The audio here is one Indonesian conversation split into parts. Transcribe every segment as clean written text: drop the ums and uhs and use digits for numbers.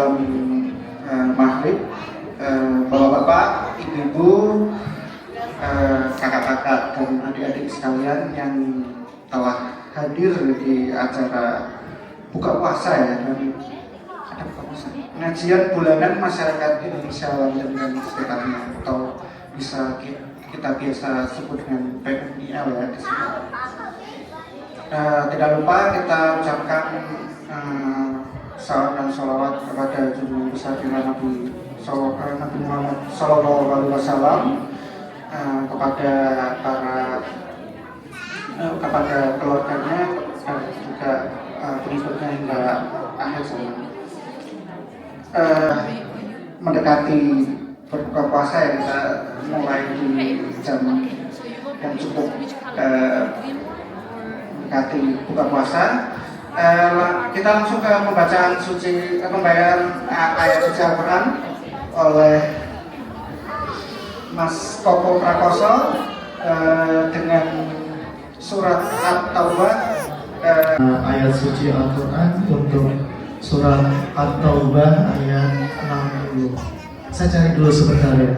salam maghrib, bapak-bapak, ibu-ibu, kakak-kakak dan adik-adik sekalian yang telah hadir di acara buka puasa ya, dan ada buka puasa, pengajian bulanan masyarakat Indonesia London dan sekitarnya, atau bisa kita biasa sebut dengan PMIL ya di sini. Tidak lupa kita ucapkan salam dan sholawat kepada junjungan besar kita Nabi Muhammad Sallallahu Alaihi Wasallam, kepada keluarganya dan juga pengikutnya hingga akhir zaman. Mendekati berbuka puasa ya, kita mulai di jam yang cukup mendekati buka puasa. Kita langsung ke pembacaan ayat suci Al-Quran oleh Mas Koko Prakoso dengan surat At-Taubah. Ayat suci Al-Quran untuk surat At-Taubah ayat 60. Saya cari dulu sebentar ya.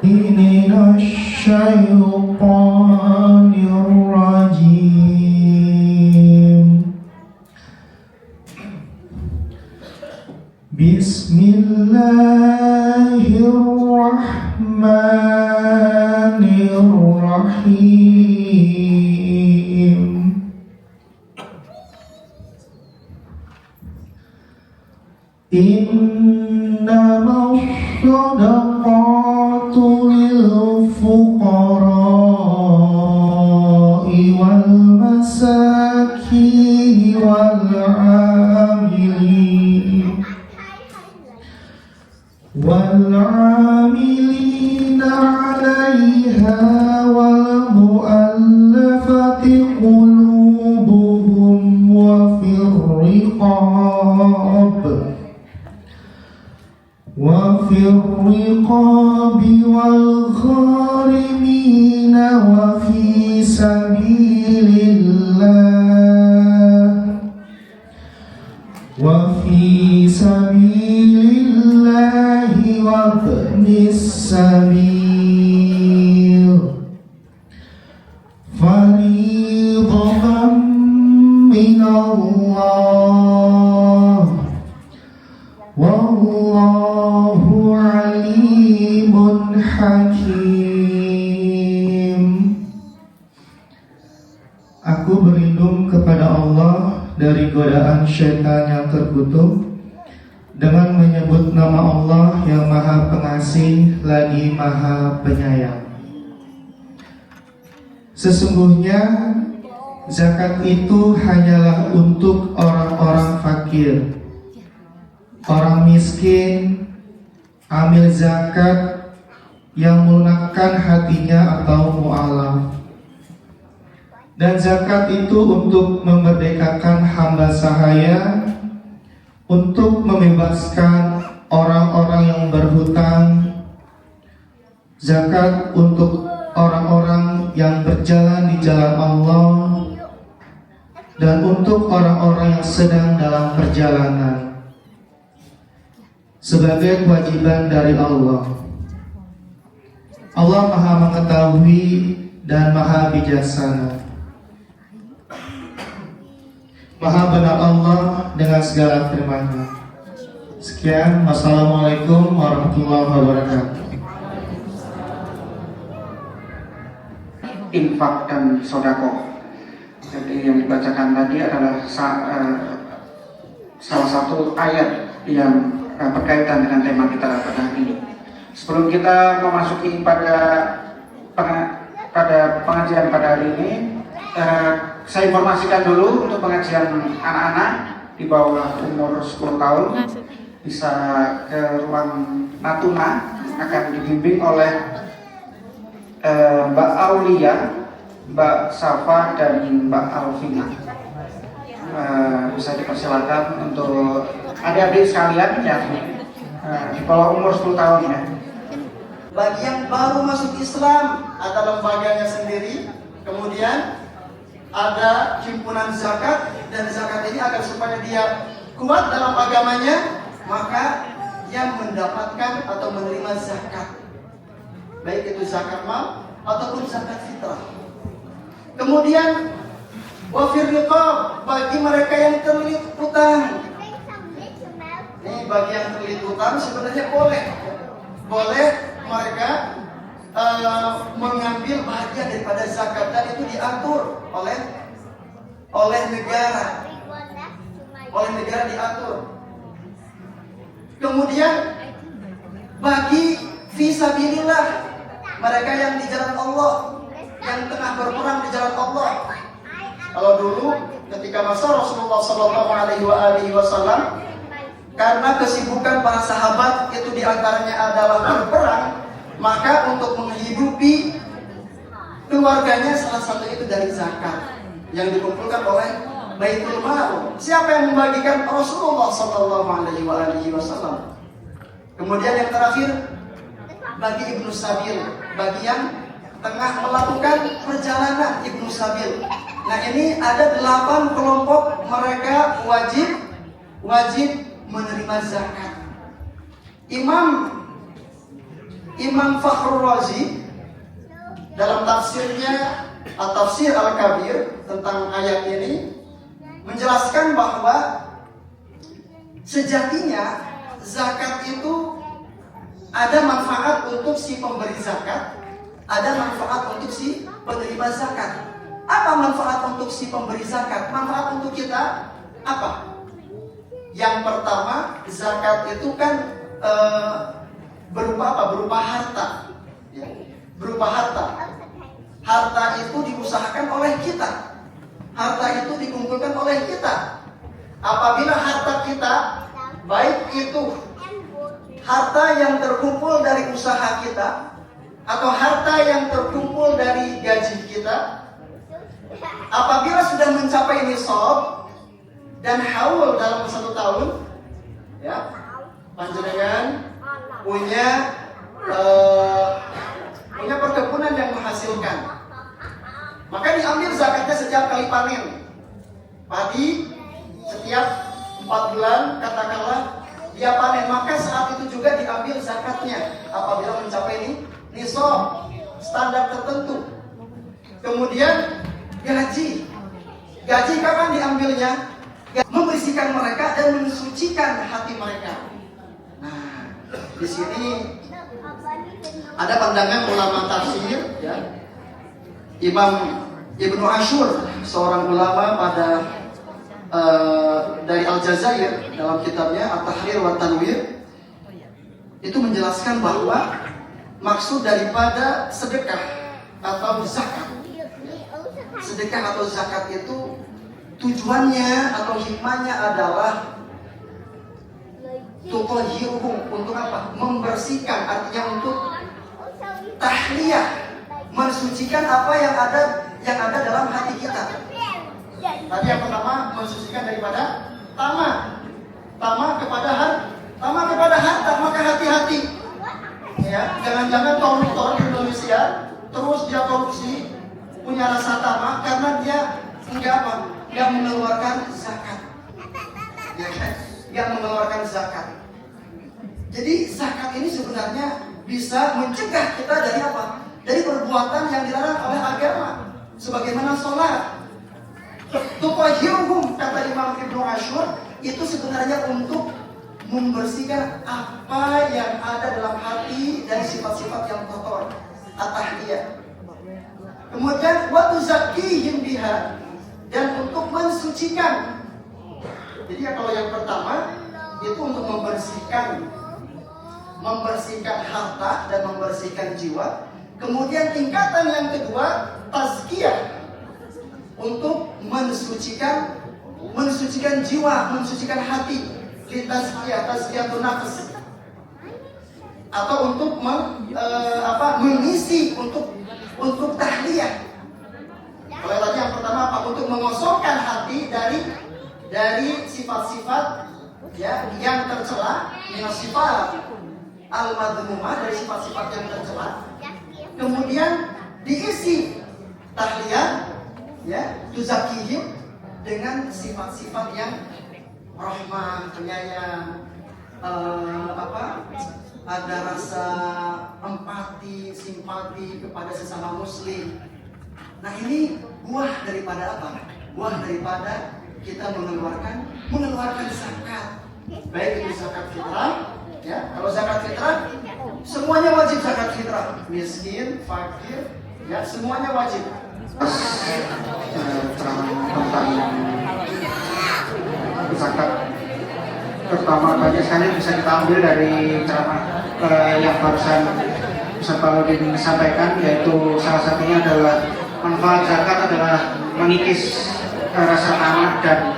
Minasyaitonirrajim. Bismillahirrahmanirrahim. Innamas shadaqatu lil fuqara'i wal masakin wal 'amilina 'alaiha wal mu'allafati qulubuhum wa fir riqab wal gharimina wa fi sabilillahi wa ibnis sabil fariidatan minallah wallahu alimun hakim. Aku berlindung kepada Allah dari godaan syaitan yang terkutuk dengan menyebut nama Allah yang Maha Pengasih lagi Maha Penyayang. Sesungguhnya zakat itu hanyalah untuk orang-orang fakir, orang miskin, amil zakat yang melunakkan hatinya atau mu'alaf. Dan zakat itu untuk memerdekakan hamba sahaya, untuk membebaskan orang-orang yang berhutang, zakat untuk orang-orang yang berjalan di jalan Allah, dan untuk orang-orang yang sedang dalam perjalanan sebagai kewajiban dari Allah. Allah Maha Mengetahui dan Maha Bijaksana. Maha benar Allah dengan segala firman-Nya. Sekian, wassalamualaikum warahmatullahi wabarakatuh. Infak dan sodako. Jadi yang dibacakan tadi adalah salah satu ayat yang berkaitan dengan tema kita pada hari ini. Sebelum kita memasuki pada pengajian pada hari ini, saya informasikan dulu untuk pengajian anak-anak di bawah umur 10 tahun bisa ke ruang Natuna, akan dibimbing oleh Mbak Aulia, Mbak Safa, dan Mbak Alvina. Bisa dipersilakan untuk adik-adik sekalian yang di bawah umur 10 tahun ya. Bagi yang baru masuk Islam ada lembaganya sendiri, kemudian ada himpunan zakat, dan zakat ini agar supaya dia kuat dalam agamanya, maka yang mendapatkan atau menerima zakat, baik itu zakat mal ataupun zakat fitrah. Kemudian wafir riqab, bagi mereka yang terlilit utang. Nih, bagi yang terlilit utang sebenarnya boleh mereka mengambil bagian daripada zakat, dan itu diatur oleh negara. Oleh negara diatur. Kemudian bagi fisabilillah, mereka yang di jalan Allah, yang tengah berperang di jalan Allah. Kalau dulu ketika masa Rasulullah SAW, karena kesibukan para sahabat itu diantaranya adalah berperang, maka untuk menghidupi keluarganya salah satu itu dari zakat yang dikumpulkan oleh Baitul Mal. Siapa yang membagikan? Rasulullah SAW. Kemudian yang terakhir bagi Ibnu Sabil, bagi yang tengah melakukan perjalanan Ibnu Sabil. Nah, ini ada 8 kelompok mereka wajib menerima zakat. Imam Fakhrul Razi dalam tafsirnya At-Tafsir Al-Kabir tentang ayat ini menjelaskan bahwa sejatinya zakat itu ada manfaat untuk si pemberi zakat, ada manfaat untuk si penerima zakat. Apa manfaat untuk si pemberi zakat? Manfaat untuk kita apa? Yang pertama, zakat itu kan berupa apa? Berupa harta. Ya. Berupa harta. Harta itu diusahakan oleh kita. Harta itu dikumpulkan oleh kita. Apabila harta kita, baik itu harta yang terkumpul dari usaha kita, atau harta yang terkumpul dari gaji kita, apabila sudah mencapai nisab dan haul dalam 1 tahun, ya, panjenengan punya perkebunan yang menghasilkan, maka diambil zakatnya setiap kali panen. Padi setiap 4 bulan katakanlah dia panen, maka saat itu juga diambil zakatnya apabila mencapai nisab standar tertentu. Kemudian gaji kapan diambilnya? Membersihkan mereka dan mensucikan hati mereka. Nah, di sini ada pandangan ulama tafsir, ya. Imam Ibnu Ashur, seorang ulama dari Aljazair, dalam kitabnya At-Tahrir wa Tanwir, itu menjelaskan bahwa maksud daripada sedekah atau zakat, itu tujuannya atau hikmahnya adalah tuqahiruhum, untuk apa? Membersihkan, artinya untuk tahliyah, mensucikan apa yang ada dalam hati kita. Tadi yang pertama, mensucikan daripada tamak kepada Tamak kepada harta, maka hati-hati. Ya, jangan-jangan koruptor di Indonesia terus dia korupsi, punya rasa tamak karena dia enggak mengeluarkan zakat. Ya kan? Enggak mengeluarkan zakat. Jadi zakat ini sebenarnya bisa mencegah kita dari apa? Dari perbuatan yang dilarang oleh agama. Sebagaimana sholat. Tuqahiruhum, kata Imam Ibnu Ashur, itu sebenarnya untuk membersihkan apa yang ada dalam hati dari sifat-sifat yang kotor, at-tahliyah. Kemudian wa tuzakkihim biha, dan untuk mensucikan. Jadi ya, kalau yang pertama itu untuk membersihkan harta dan membersihkan jiwa. Kemudian tingkatan yang kedua, tazkiyah, untuk mensucikan jiwa, mensucikan hati, tazkiyatun nafs, atau untuk mengisi untuk tahliyah. Kalau tadi yang pertama apa? Untuk mengosongkan hati dari sifat-sifat ya yang tercela, minas sifat al-madhmumah, dari sifat-sifat yang tercela. Kemudian diisi tahliyah ya, tuzakihim, dengan sifat-sifat yang rahmah, penyayang, ada rasa empati, simpati kepada sesama muslim. Nah, ini buah daripada apa? Buah daripada kita mengeluarkan zakat. Baik itu zakat fitrah, ya. Kalau zakat fitrah semuanya wajib zakat fitrah. Miskin, fakir, ya, semuanya wajib. Tentang zakat, pertama banyak sekali bisa kita ambil dari ceramah yang barusan Ustaz Baludin sampaikan, yaitu salah satunya adalah manfaat zakat adalah mengikis rasa tamak dan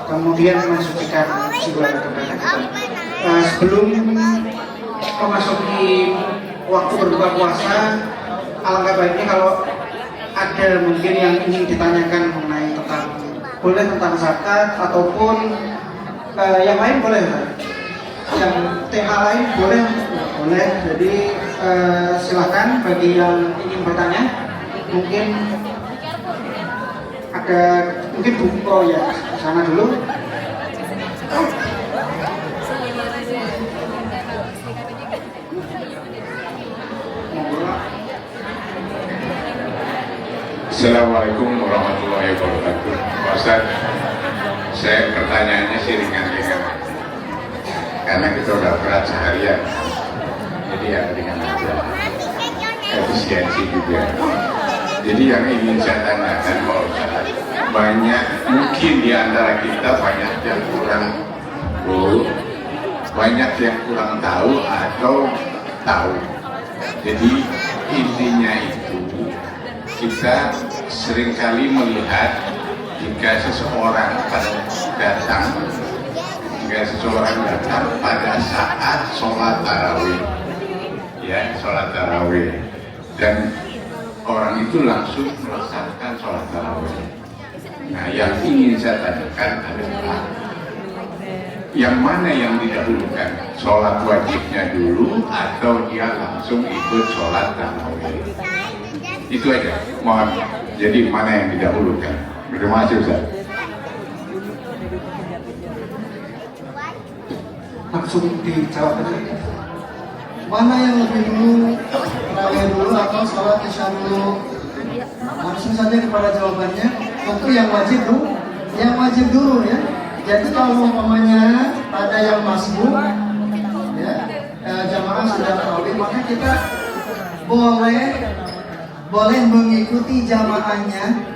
kemudian mensucikan jiwa kepada kita. Sebelum memasuki waktu berbuka puasa, alangkah baiknya kalau ada mungkin yang ingin ditanyakan mengenai tentang zakat ataupun yang lain boleh, yang tema lain boleh. Jadi silakan bagi yang ingin bertanya. Mungkin buku ya sana dulu. Assalamualaikum warahmatullahi wabarakatuh. Pak Ustaz, saya pertanyaannya sih ringan-ringan, karena kita udah berat seharian, jadi ya ringan aja, efisiensi juga. Jadi yang ingin saya tanyakan Pak Ustaz, mungkin di antara kita banyak yang kurang tahu atau tahu. Jadi intinya itu, kita seringkali melihat jika seseorang datang pada saat sholat tarawih, ya, sholat tarawih, dan orang itu langsung melaksanakan sholat tarawih. Nah, yang ingin saya tanyakan adalah yang mana yang didahulukan, sholat wajibnya dulu atau dia langsung ikut sholat tarawih? Itu aja, mohon. Jadi mana yang didahulukan? Terima kasih Ustaz. Langsung dijawab aja. Mana yang lebih dulu, tarawih dulu atau sholat isya dulu? Langsung saja kepada jawabannya. Tentu yang wajib dulu ya. Jadi kalau umpamanya ada yang masbuk, ya, jamaah sudah tarawih, maka kita boleh mengikuti jamaahnya,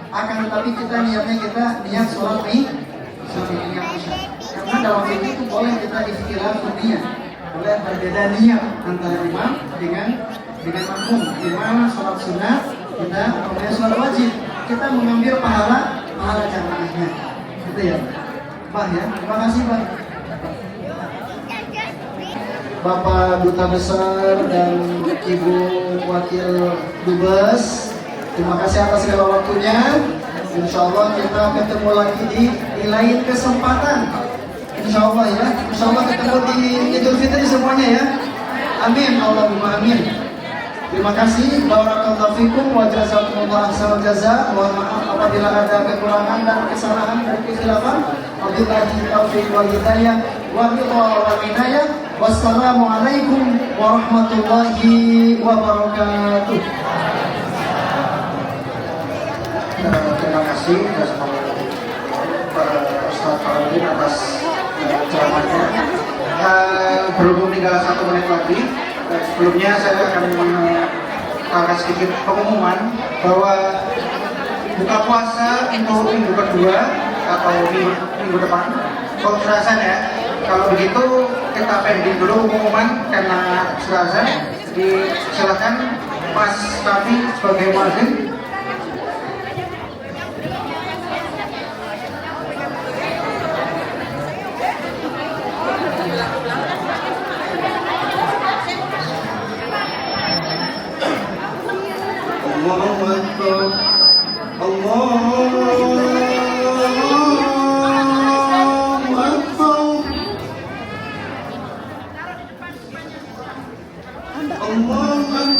akan tetapi kita niat sholat isya. Karena dalam itu boleh kita ikhtilaf niat, boleh berbeda niat antara imam dengan makmum. Imam sholat sunnah, kita kemudian sholat wajib, kita mengambil pahala jamaahnya. Gitu ya, Pak ya. Terima kasih Pak. Bapak Duta Besar dan Ibu Wakil Dubes, terima kasih atas segala waktunya. Insya Allah kita ketemu lagi di lain kesempatan. insya Allah ya. Insya Allah ketemu di Idul Fitri semuanya ya. Amin, Allahumma amin. Terima kasih. Barakallahu fikum wa jazakumullah ahsanal jaza. Mohon maaf apabila ada kekurangan dan kesalahan dan kekhilafan. Wabillahi taufiq wal hidayah wa ridha wal inayah. Wassalamualaikum warahmatullahi wabarakatuh. Terima kasih Ustaz Farudin atas ceramahnya. Berhubung tinggal 1 menit lagi, sebelumnya saya akan mengarahkan sedikit pengumuman bahwa buka puasa untuk minggu kedua atau minggu depan kalau Selasa ya. Kalau begitu kita pending dulu pengumuman karena Selasa. Jadi silakan Mas Kavi sebagai muadzin. Allahu Akbar. Allahu Akbar. Allahu Akbar.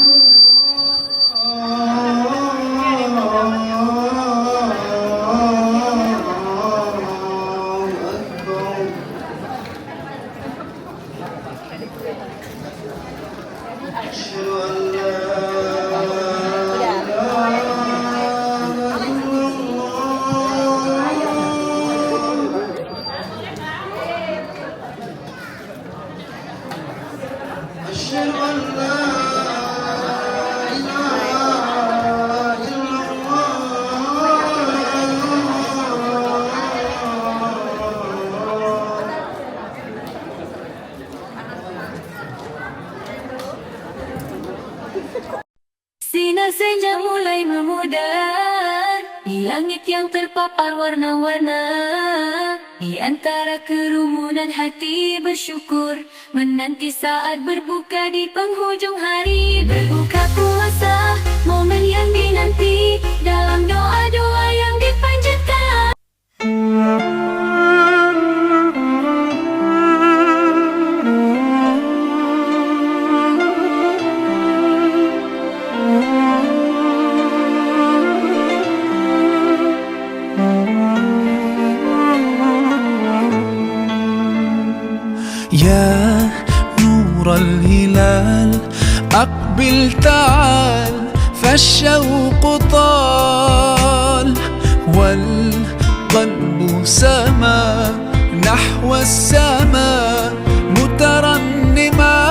Asyhadu an la أشهد أن لا إله إلا الله. Sinar senja mulai memudar di langit yang terpapar warna-warna. Di antara kerumunan hati bersyukur menanti saat berbuka di penghujung hari. Berbuka puasa, momen yang dinanti dalam doa-doa yang dipanjatkan. يا نور الهلال أقبل تعال فالشوق طال والقلب سما نحو السماء مترنما